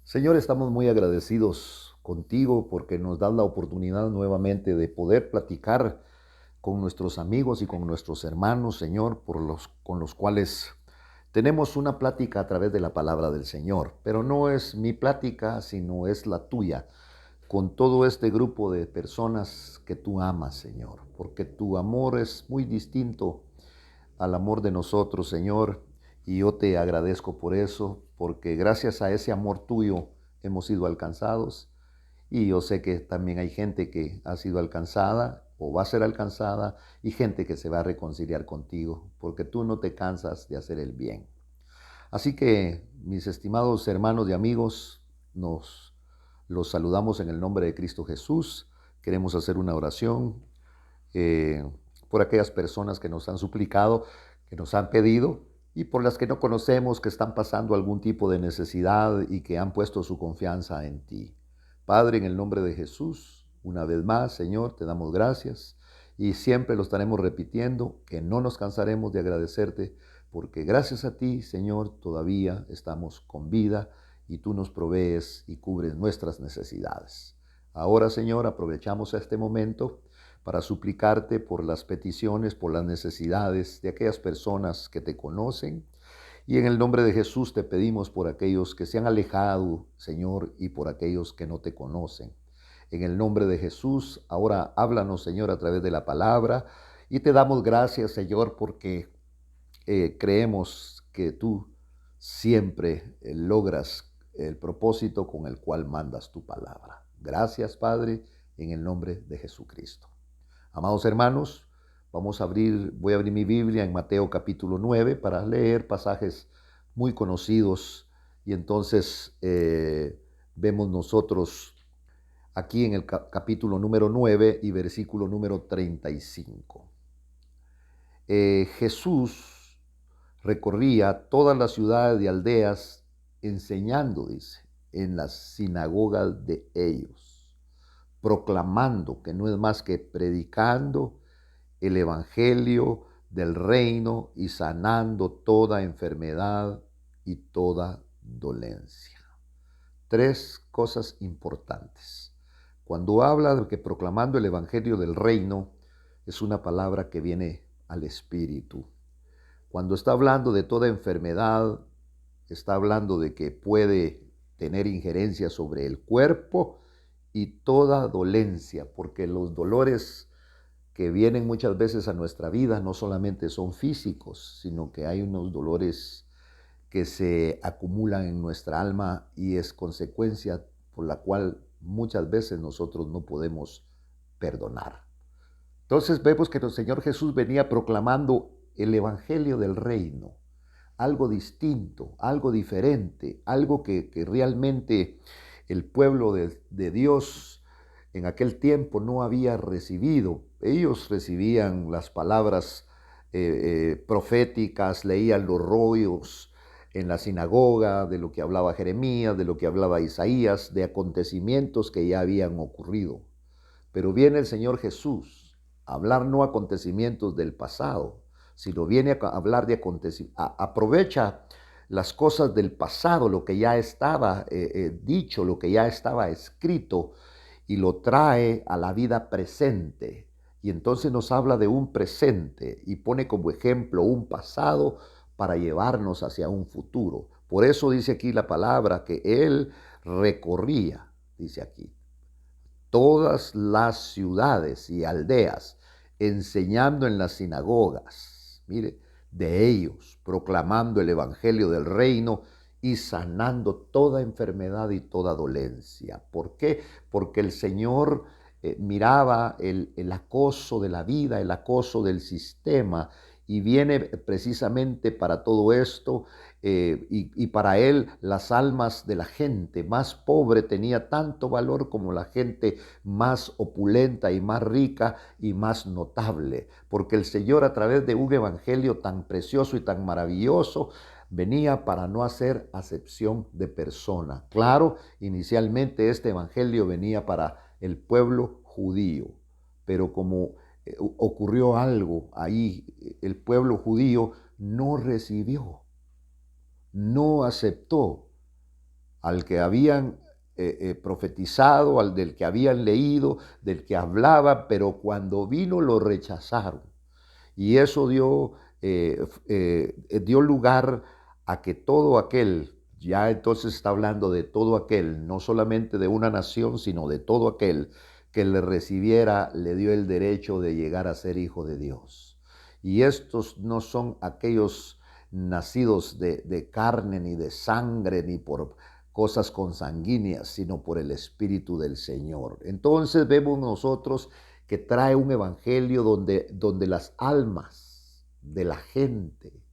Señor, estamos muy agradecidos contigo porque nos das la oportunidad nuevamente de poder platicar con nuestros amigos y con nuestros hermanos, Señor, con los cuales tenemos una plática a través de la palabra del Señor. Pero no es mi plática, sino es la tuya, con todo este grupo de personas que tú amas, Señor, porque tu amor es muy distinto al amor de nosotros, Señor, y yo te agradezco por eso, porque gracias a ese amor tuyo hemos sido alcanzados, y yo sé que también hay gente que ha sido alcanzada o va a ser alcanzada, y gente que se va a reconciliar contigo, porque tú no te cansas de hacer el bien. Así que, mis estimados hermanos y amigos, nos los saludamos en el nombre de Cristo Jesús. Queremos hacer una oración eh, por aquellas personas que nos han suplicado, que nos han pedido, y por las que no conocemos, que están pasando algún tipo de necesidad y que han puesto su confianza en ti. Padre, en el nombre de Jesús, una vez más, Señor, te damos gracias y siempre lo estaremos repitiendo, que no nos cansaremos de agradecerte, porque gracias a ti, Señor, todavía estamos con vida y tú nos provees y cubres nuestras necesidades. Ahora, Señor, aprovechamos este momento para suplicarte por las peticiones, por las necesidades de aquellas personas que te conocen. Y en el nombre de Jesús te pedimos por aquellos que se han alejado, Señor, y por aquellos que no te conocen. En el nombre de Jesús, ahora háblanos, Señor, a través de la palabra. Y te damos gracias, Señor, porque creemos que tú siempre logras el propósito con el cual mandas tu palabra. Gracias, Padre, en el nombre de Jesucristo. Amados hermanos, voy a abrir mi Biblia en Mateo capítulo 9 para leer pasajes muy conocidos y entonces vemos nosotros aquí en el capítulo número 9 y versículo número 35. Jesús recorría todas las ciudades y aldeas enseñando, dice, en las sinagogas de ellos, proclamando, que no es más que predicando el evangelio del reino y sanando toda enfermedad y toda dolencia. Tres cosas importantes. Cuando habla de que proclamando el evangelio del reino, es una palabra que viene al espíritu. Cuando está hablando de toda enfermedad, está hablando de que puede tener injerencia sobre el cuerpo y toda dolencia, porque los dolores que vienen muchas veces a nuestra vida no solamente son físicos, sino que hay unos dolores que se acumulan en nuestra alma y es consecuencia por la cual muchas veces nosotros no podemos perdonar. Entonces vemos que el Señor Jesús venía proclamando el evangelio del reino, algo distinto, algo diferente, algo que realmente el pueblo de Dios en aquel tiempo no había recibido. Ellos recibían las palabras proféticas, leían los rollos en la sinagoga de lo que hablaba Jeremías, de lo que hablaba Isaías, de acontecimientos que ya habían ocurrido. Pero viene el Señor Jesús a hablar no acontecimientos del pasado, sino viene a hablar de acontecimientos, aprovecha las cosas del pasado, lo que ya estaba dicho, lo que ya estaba escrito, y lo trae a la vida presente. Y entonces nos habla de un presente y pone como ejemplo un pasado para llevarnos hacia un futuro. Por eso dice aquí la palabra que él recorría, dice aquí, todas las ciudades y aldeas, enseñando en las sinagogas, mire, de ellos, proclamando el evangelio del reino y sanando toda enfermedad y toda dolencia. ¿Por qué? Porque el Señor miraba el acoso de la vida, el acoso del sistema, y viene precisamente para todo esto, y para él las almas de la gente más pobre tenía tanto valor como la gente más opulenta y más rica y más notable, porque el Señor, a través de un evangelio tan precioso y tan maravilloso, venía para no hacer acepción de persona. Claro, inicialmente este evangelio venía para el pueblo judío, pero como ocurrió algo ahí, el pueblo judío no recibió, no aceptó al que habían profetizado, al del que habían leído, del que hablaba, pero cuando vino lo rechazaron. Y eso dio lugar a que todo aquel, ya entonces está hablando de todo aquel, no solamente de una nación, sino de todo aquel que le recibiera, le dio el derecho de llegar a ser hijo de Dios. Y estos no son aquellos nacidos de carne, ni de sangre, ni por cosas consanguíneas, sino por el Espíritu del Señor. Entonces vemos nosotros que trae un evangelio donde las almas de la gente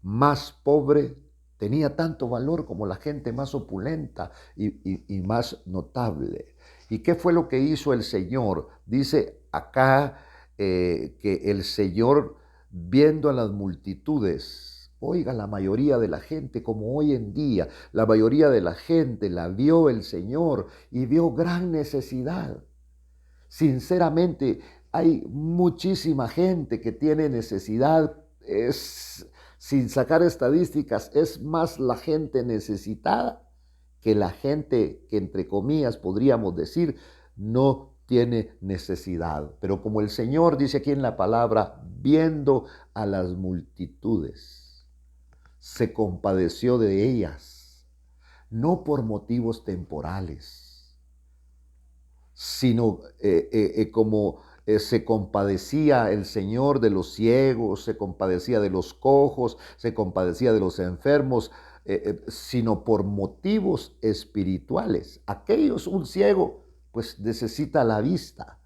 más pobre tenía tanto valor como la gente más opulenta y más notable. ¿Y qué fue lo que hizo el Señor? Dice acá que el Señor, viendo a las multitudes, oiga, la mayoría de la gente, como hoy en día, la mayoría de la gente la vio el Señor y vio gran necesidad. Sinceramente, hay muchísima gente que tiene necesidad. Sin sacar estadísticas, es más la gente necesitada que la gente que, entre comillas, podríamos decir, no tiene necesidad. Pero como el Señor dice aquí en la palabra, viendo a las multitudes, se compadeció de ellas, no por motivos temporales, sino como se compadecía el Señor de los ciegos, se compadecía de los cojos, se compadecía de los enfermos, sino por motivos espirituales. Un ciego, pues necesita la vista.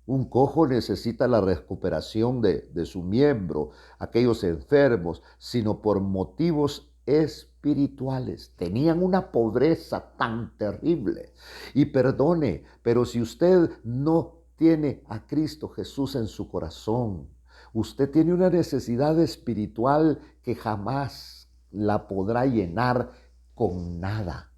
Un cojo necesita la recuperación de su miembro, aquellos enfermos, sino por motivos espirituales. Tenían una pobreza tan terrible. Y perdone, pero si usted no tiene a Cristo Jesús en su corazón, usted tiene una necesidad espiritual que jamás la podrá llenar con nada.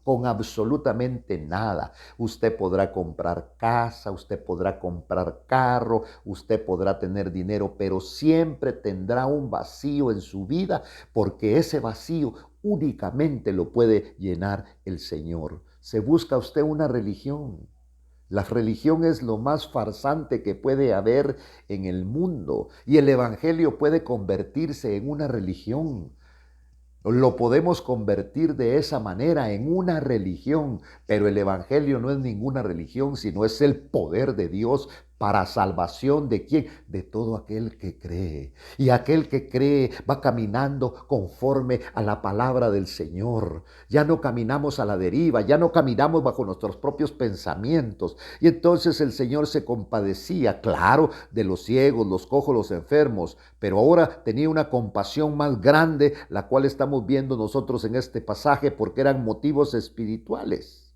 Con absolutamente nada. Usted podrá comprar casa, usted podrá comprar carro, usted podrá tener dinero, pero siempre tendrá un vacío en su vida, porque ese vacío únicamente lo puede llenar el Señor. Se busca usted una religión. La religión es lo más farsante que puede haber en el mundo, y el evangelio puede convertirse en una religión. Lo podemos convertir de esa manera en una religión, pero el evangelio no es ninguna religión, sino es el poder de Dios para salvación de ¿quién? De todo aquel que cree. Y aquel que cree va caminando conforme a la palabra del Señor. Ya no caminamos a la deriva, ya no caminamos bajo nuestros propios pensamientos. Y entonces el Señor se compadecía, claro, de los ciegos, los cojos, los enfermos, pero ahora tenía una compasión más grande, la cual estamos viendo nosotros en este pasaje, porque eran motivos espirituales.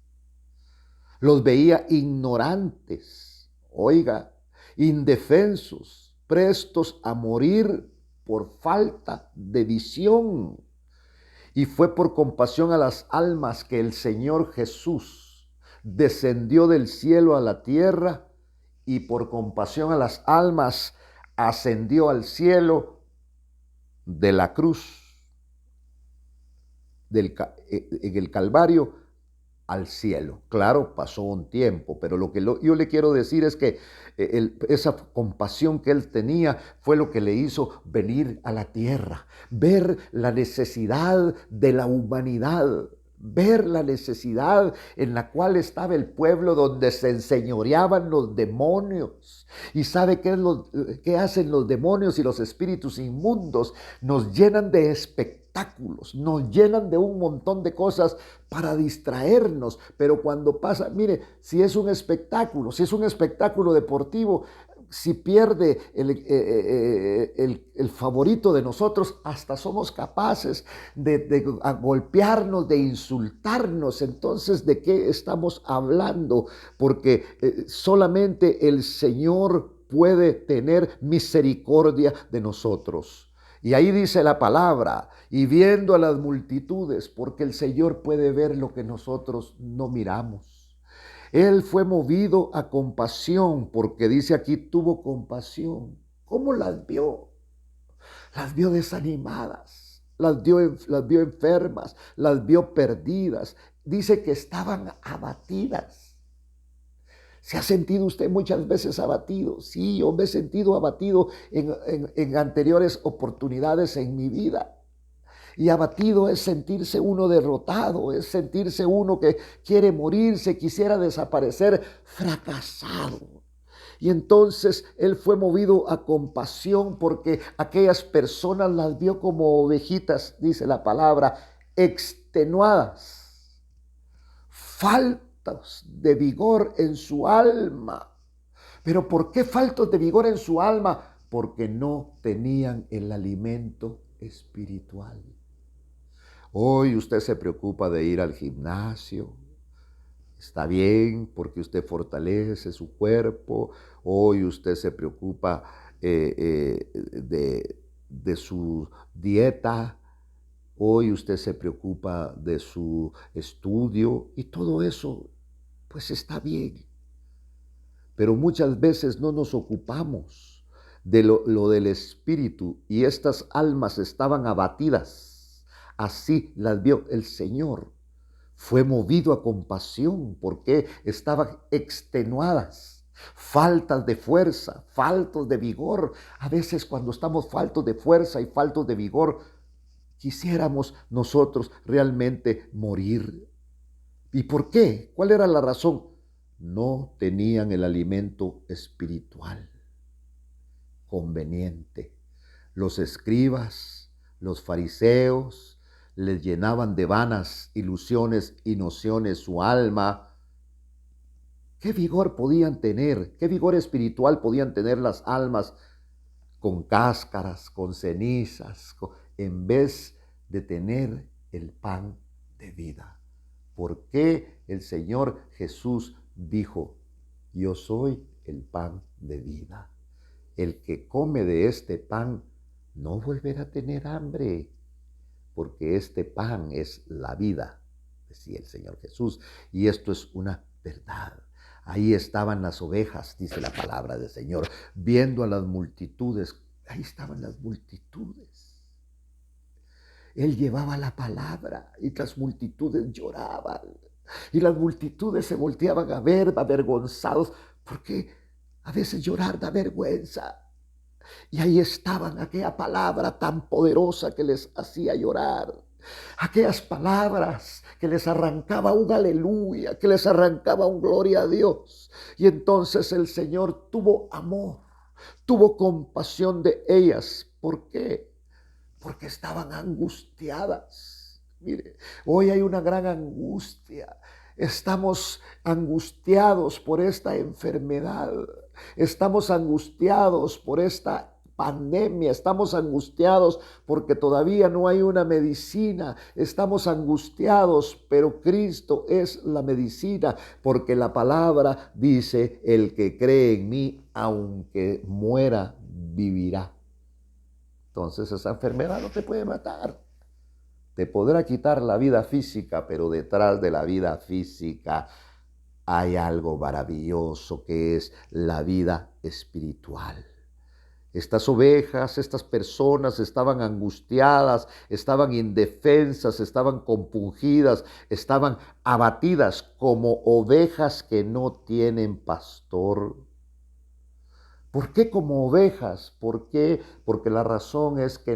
Los veía ignorantes. Oiga, indefensos, prestos a morir por falta de visión. Y fue por compasión a las almas que el Señor Jesús descendió del cielo a la tierra, y por compasión a las almas ascendió al cielo de la cruz, en el Calvario, al cielo. Claro, pasó un tiempo, pero yo le quiero decir es que esa compasión que él tenía fue lo que le hizo venir a la tierra, ver la necesidad de la humanidad, ver la necesidad en la cual estaba el pueblo, donde se enseñoreaban los demonios. ¿Y sabe qué hacen los demonios y los espíritus inmundos? Nos llenan de espectáculos, nos llenan de un montón de cosas para distraernos, pero cuando pasa, mire, si es un espectáculo deportivo, si pierde el favorito de nosotros, hasta somos capaces de golpearnos, de insultarnos. Entonces, ¿de qué estamos hablando? Porque solamente el Señor puede tener misericordia de nosotros. Y ahí dice la palabra, y viendo a las multitudes, porque el Señor puede ver lo que nosotros no miramos. Él fue movido a compasión, porque dice aquí, tuvo compasión. ¿Cómo las vio? Las vio desanimadas, las vio enfermas, las vio perdidas. Dice que estaban abatidas. ¿Se ha sentido usted muchas veces abatido? Sí, yo me he sentido abatido en anteriores oportunidades en mi vida. Y abatido es sentirse uno derrotado, es sentirse uno que quiere morirse, quisiera desaparecer, fracasado. Y entonces él fue movido a compasión porque aquellas personas las vio como ovejitas, dice la palabra, extenuadas, faltas de vigor en su alma. ¿Pero por qué faltos de vigor en su alma? Porque no tenían el alimento espiritual. Hoy usted se preocupa de ir al gimnasio. Está bien porque usted fortalece su cuerpo. Hoy usted se preocupa de su dieta. Hoy usted se preocupa de su estudio y todo eso, pues está bien. Pero muchas veces no nos ocupamos de lo del espíritu y estas almas estaban abatidas. Así las vio el Señor. Fue movido a compasión porque estaban extenuadas, faltas de fuerza, faltos de vigor. A veces cuando estamos faltos de fuerza y faltos de vigor, quisiéramos nosotros realmente morir. ¿Y por qué? ¿Cuál era la razón? No tenían el alimento espiritual conveniente. Los escribas, los fariseos, les llenaban de vanas ilusiones y nociones su alma. ¿Qué vigor podían tener? ¿Qué vigor espiritual podían tener las almas con cáscaras, con cenizas, en vez de tener el pan de vida? ¿Por qué el Señor Jesús dijo, yo soy el pan de vida? El que come de este pan no volverá a tener hambre, porque este pan es la vida, decía el Señor Jesús. Y esto es una verdad. Ahí estaban las ovejas, dice la palabra del Señor, viendo a las multitudes. Ahí estaban las multitudes. Él llevaba la palabra y las multitudes lloraban. Y las multitudes se volteaban a ver, avergonzados, porque a veces llorar da vergüenza. Y ahí estaban, aquella palabra tan poderosa que les hacía llorar. Aquellas palabras que les arrancaba un aleluya, que les arrancaba un gloria a Dios. Y entonces el Señor tuvo amor, tuvo compasión de ellas. ¿Por qué? Porque estaban angustiadas. Mire, hoy hay una gran angustia. Estamos angustiados por esta enfermedad. Estamos angustiados por esta pandemia. Estamos angustiados porque todavía no hay una medicina. Estamos angustiados, pero Cristo es la medicina, porque la palabra dice, el que cree en mí, aunque muera, vivirá. Entonces esa enfermedad no te puede matar. Te podrá quitar la vida física, pero detrás de la vida física hay algo maravilloso que es la vida espiritual. Estas ovejas, estas personas estaban angustiadas, estaban indefensas, estaban compungidas, estaban abatidas como ovejas que no tienen pastor. ¿Por qué como ovejas? ¿Por qué? Porque la razón es que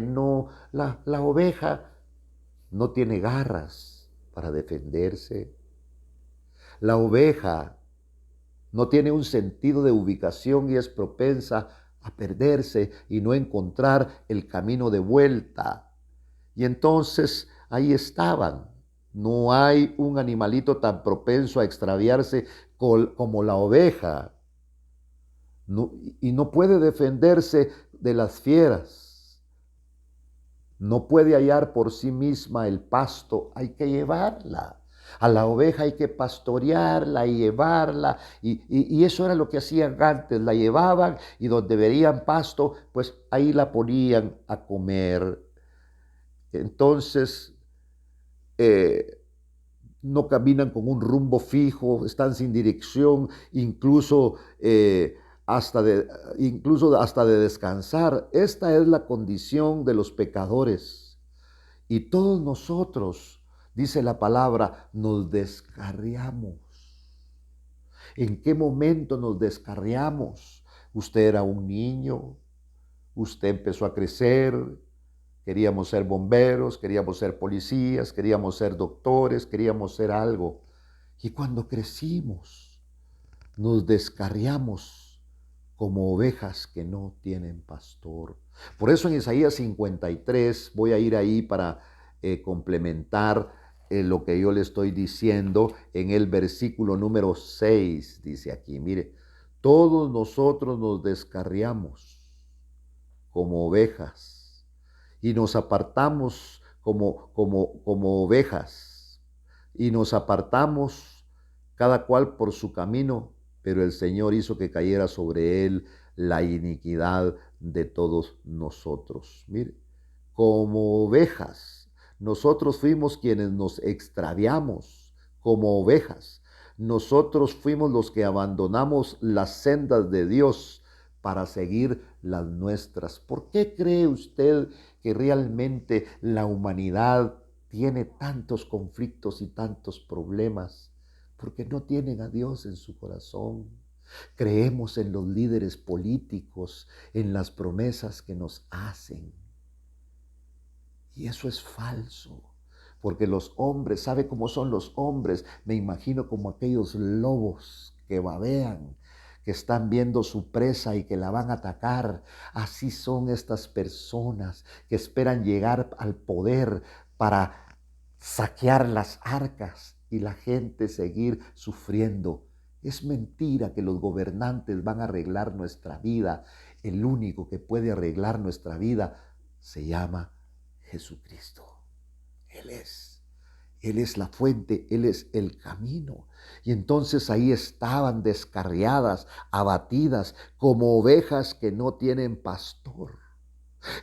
la oveja no tiene garras para defenderse. La oveja no tiene un sentido de ubicación y es propensa a perderse y no encontrar el camino de vuelta. Y entonces ahí estaban. No hay un animalito tan propenso a extraviarse como la oveja. Y no puede defenderse de las fieras. No puede hallar por sí misma el pasto, hay que llevarla. A la oveja hay que pastorearla y llevarla. Y eso era lo que hacían antes, la llevaban y donde verían pasto, pues ahí la ponían a comer. Entonces, no caminan con un rumbo fijo, están sin dirección, incluso hasta de descansar. Esta es la condición de los pecadores. Y todos nosotros, dice la palabra, nos descarriamos. ¿En qué momento nos descarriamos? Usted era un niño, usted empezó a crecer, queríamos ser bomberos, queríamos ser policías, queríamos ser doctores, queríamos ser algo. Y cuando crecimos, nos descarriamos como ovejas que no tienen pastor. Por eso en Isaías 53, voy a ir ahí para complementar lo que yo le estoy diciendo en el versículo número 6, dice aquí, mire, todos nosotros nos descarriamos como ovejas y nos apartamos como ovejas y nos apartamos cada cual por su camino, pero el Señor hizo que cayera sobre él la iniquidad de todos nosotros. Mire, como ovejas, nosotros fuimos quienes nos extraviamos como ovejas. Nosotros fuimos los que abandonamos las sendas de Dios para seguir las nuestras. ¿Por qué cree usted que realmente la humanidad tiene tantos conflictos y tantos problemas? Porque no tienen a Dios en su corazón. Creemos en los líderes políticos, en las promesas que nos hacen. Y eso es falso, porque los hombres, ¿sabe cómo son los hombres? Me imagino como aquellos lobos que babean, que están viendo su presa y que la van a atacar. Así son estas personas que esperan llegar al poder para saquear las arcas y la gente seguir sufriendo. Es mentira que los gobernantes van a arreglar nuestra vida. El único que puede arreglar nuestra vida se llama Jesucristo. Él es la fuente, Él es el camino. Y entonces ahí estaban descarriadas, abatidas, como ovejas que no tienen pastor.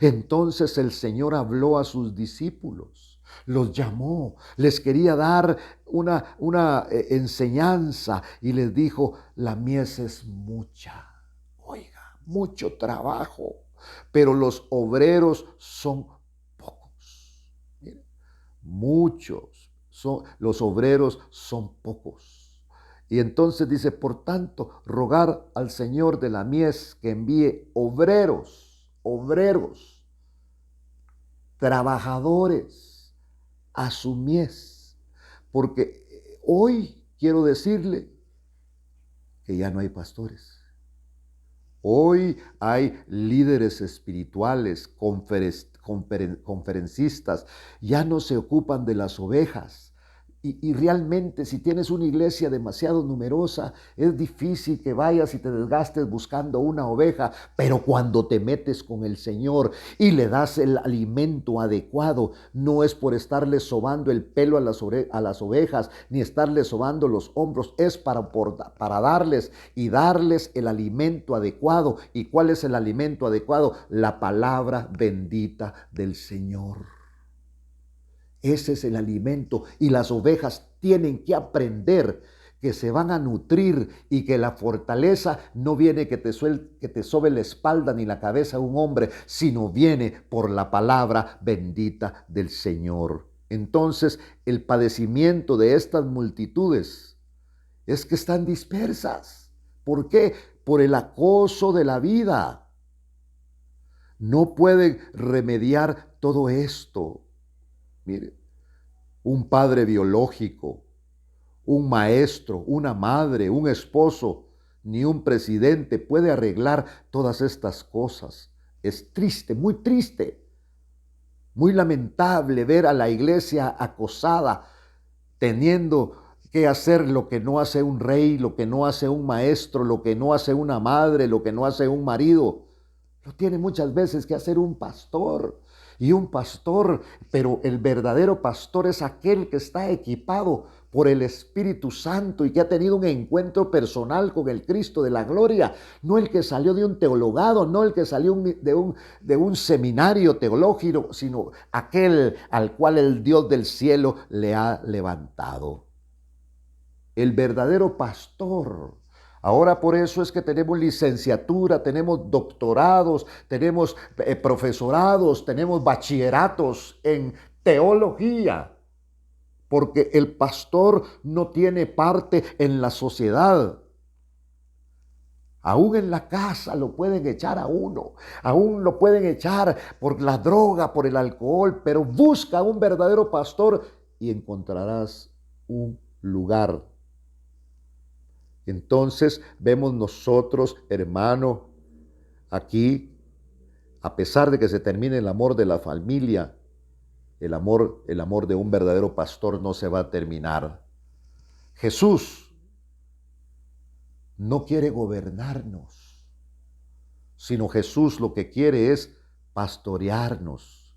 Entonces el Señor habló a sus discípulos, los llamó, les quería dar una enseñanza y les dijo, la mies es mucha, oiga, mucho trabajo, pero los obreros son pocos. Miren, los obreros son pocos. Y entonces dice, por tanto, rogar al Señor de la mies que envíe obreros, trabajadores a su mies. Porque hoy quiero decirle que ya no hay pastores. Hoy hay líderes espirituales, conferencistas, ya no se ocupan de las ovejas. Y realmente si tienes una iglesia demasiado numerosa, es difícil que vayas y te desgastes buscando una oveja, pero cuando te metes con el Señor y le das el alimento adecuado, no es por estarle sobando el pelo a las ovejas, ni estarle sobando los hombros, es para darles el alimento adecuado. ¿Y cuál es el alimento adecuado? La palabra bendita del Señor. Ese es el alimento y las ovejas tienen que aprender que se van a nutrir y que la fortaleza no viene que te sobe la espalda ni la cabeza a un hombre, sino viene por la palabra bendita del Señor. Entonces, el padecimiento de estas multitudes es que están dispersas. ¿Por qué? Por el acoso de la vida. No pueden remediar todo esto. Mire, un padre biológico, un maestro, una madre, un esposo, ni un presidente puede arreglar todas estas cosas. Es triste, muy lamentable ver a la iglesia acosada, teniendo que hacer lo que no hace un rey, lo que no hace un maestro, lo que no hace una madre, lo que no hace un marido. Lo tiene muchas veces que hacer un pastor. Y un pastor, pero el verdadero pastor es aquel que está equipado por el Espíritu Santo y que ha tenido un encuentro personal con el Cristo de la gloria. No el que salió de un teologado, no el que salió de un seminario teológico, sino aquel al cual el Dios del cielo le ha levantado. El verdadero pastor. Ahora por eso es que tenemos licenciatura, tenemos doctorados, tenemos profesorados, tenemos bachilleratos en teología, porque el pastor no tiene parte en la sociedad. Aún en la casa lo pueden echar a uno, aún lo pueden echar por la droga, por el alcohol, pero busca un verdadero pastor y encontrarás un lugar. Entonces vemos nosotros, hermano, aquí, a pesar de que se termine el amor de la familia, el amor de un verdadero pastor no se va a terminar. Jesús no quiere gobernarnos, sino Jesús lo que quiere es pastorearnos.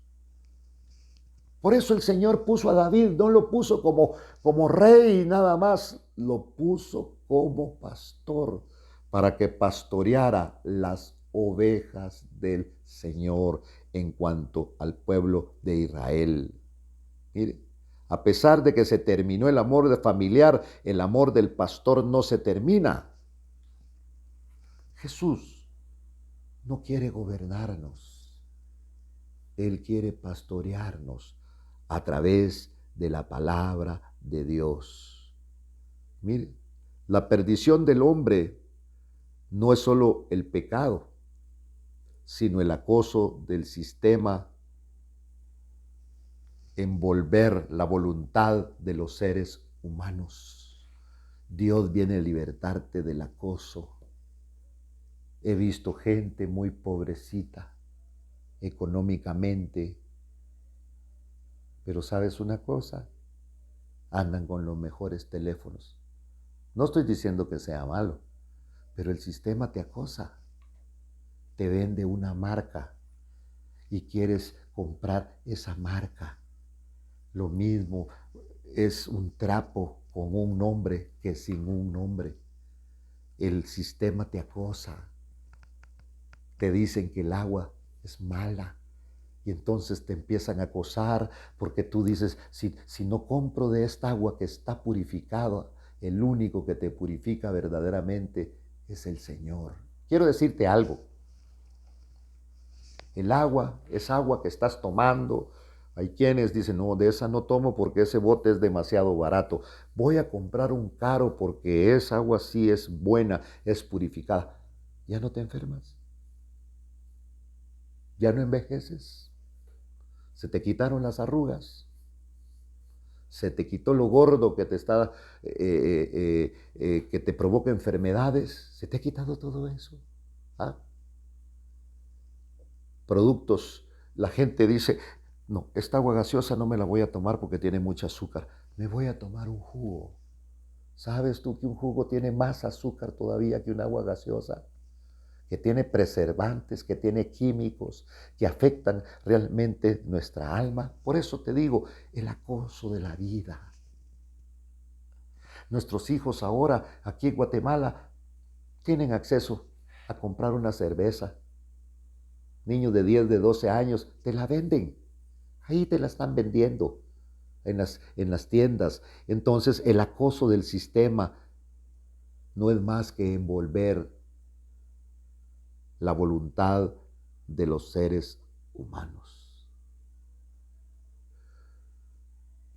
Por eso el Señor puso a David, no lo puso como rey nada más, lo puso como pastor para que pastoreara las ovejas del Señor en cuanto al pueblo de Israel. Mire, a pesar de que se terminó el amor familiar, el amor del pastor no se termina. Jesús no quiere gobernarnos, Él quiere pastorearnos a través de la palabra de Dios. Mire, la perdición del hombre no es solo el pecado, sino el acoso del sistema, envolver la voluntad de los seres humanos. Dios viene a libertarte del acoso. He visto gente muy pobrecita económicamente, pero ¿sabes una cosa? Andan con los mejores teléfonos. No estoy diciendo que sea malo, pero el sistema te acosa, te vende una marca y quieres comprar esa marca. Lo mismo es un trapo con un nombre que sin un nombre. El sistema te acosa. Te dicen que el agua es mala y entonces te empiezan a acosar porque tú dices, si no compro de esta agua que está purificada, el único que te purifica verdaderamente es el Señor. Quiero decirte algo. El agua es agua que estás tomando. Hay quienes dicen, no, de esa no tomo porque ese bote es demasiado barato. Voy a comprar un caro porque esa agua sí es buena, es purificada. ¿Ya no te enfermas? ¿Ya no envejeces? ¿Se te quitaron las arrugas? ¿Se te quitó lo gordo que te está, que te provoca enfermedades? ¿Se te ha quitado todo eso? ¿Ah? Productos, la gente dice, no, esta agua gaseosa no me la voy a tomar porque tiene mucho azúcar. Me voy a tomar un jugo. ¿Sabes tú que un jugo tiene más azúcar todavía que un agua gaseosa? Que tiene preservantes, que tiene químicos, que afectan realmente nuestra alma. Por eso te digo, el acoso de la vida. Nuestros hijos ahora, aquí en Guatemala, tienen acceso a comprar una cerveza. Niños de 10, de 12 años, te la venden. Ahí te la están vendiendo en las tiendas. Entonces, el acoso del sistema no es más que envolver la voluntad de los seres humanos.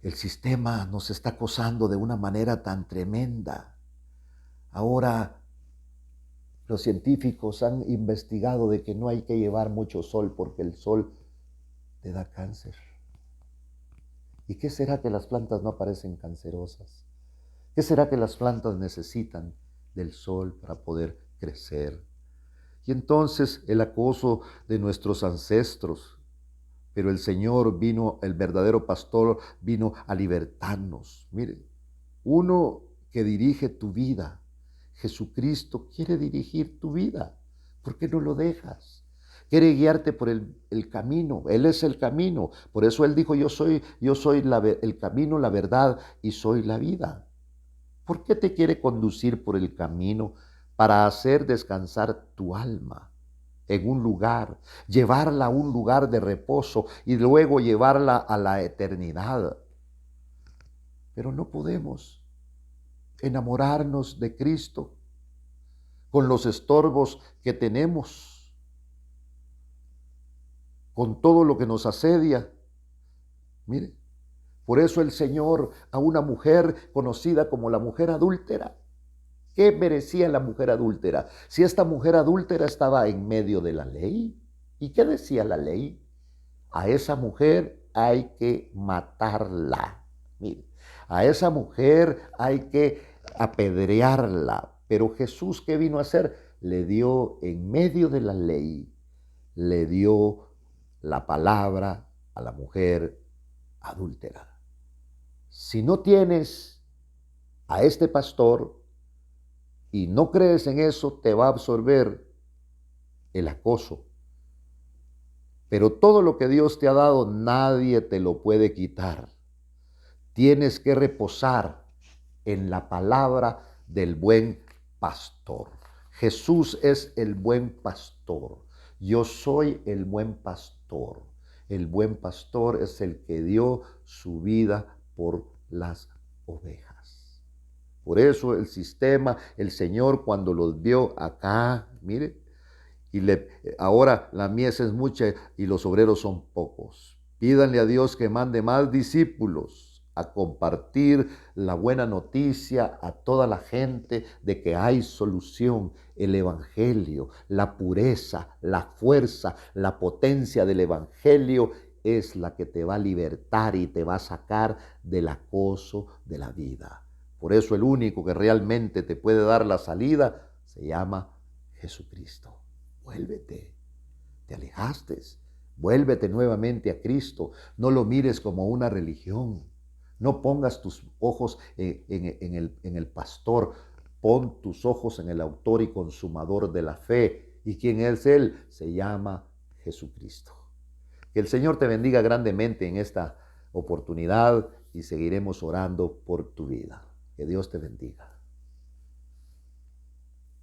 El sistema nos está acosando de una manera tan tremenda. Ahora los científicos han investigado de que no hay que llevar mucho sol porque el sol te da cáncer. ¿Y qué será que las plantas no aparecen cancerosas? ¿Qué será que las plantas necesitan del sol para poder crecer? Y entonces el acoso de nuestros ancestros, pero el Señor vino, el verdadero pastor vino a libertarnos. Mire, uno que dirige tu vida, Jesucristo quiere dirigir tu vida. ¿Por qué no lo dejas? Quiere guiarte por el camino. Él es el camino. Por eso Él dijo, yo soy el camino, la verdad y soy la vida. ¿Por qué te quiere conducir por el camino? Para hacer descansar tu alma en un lugar, llevarla a un lugar de reposo y luego llevarla a la eternidad. Pero no podemos enamorarnos de Cristo con los estorbos que tenemos, con todo lo que nos asedia. Mire, por eso el Señor a una mujer conocida como la mujer adúltera. ¿Qué merecía la mujer adúltera? Si esta mujer adúltera estaba en medio de la ley. ¿Y qué decía la ley? A esa mujer hay que matarla. Mire, a esa mujer hay que apedrearla. Pero Jesús, ¿qué vino a hacer? Le dio en medio de la ley, le dio la palabra a la mujer adúltera. Si no tienes a este pastor y no crees en eso, te va a absorber el acoso. Pero todo lo que Dios te ha dado, nadie te lo puede quitar. Tienes que reposar en la palabra del buen pastor. Jesús es el buen pastor. Yo soy el buen pastor. El buen pastor es el que dio su vida por las ovejas. Por eso el sistema, el Señor cuando los vio acá, mire, ahora la mies es mucha y los obreros son pocos. Pídanle a Dios que mande más discípulos a compartir la buena noticia a toda la gente de que hay solución. El evangelio, la pureza, la fuerza, la potencia del evangelio es la que te va a libertar y te va a sacar del acoso de la vida. Por eso el único que realmente te puede dar la salida se llama Jesucristo. Vuélvete, te alejaste, vuélvete nuevamente a Cristo. No lo mires como una religión. No pongas tus ojos en el pastor. Pon tus ojos en el autor y consumador de la fe. ¿Y quién es Él? Se llama Jesucristo. Que el Señor te bendiga grandemente en esta oportunidad y seguiremos orando por tu vida. Que Dios te bendiga.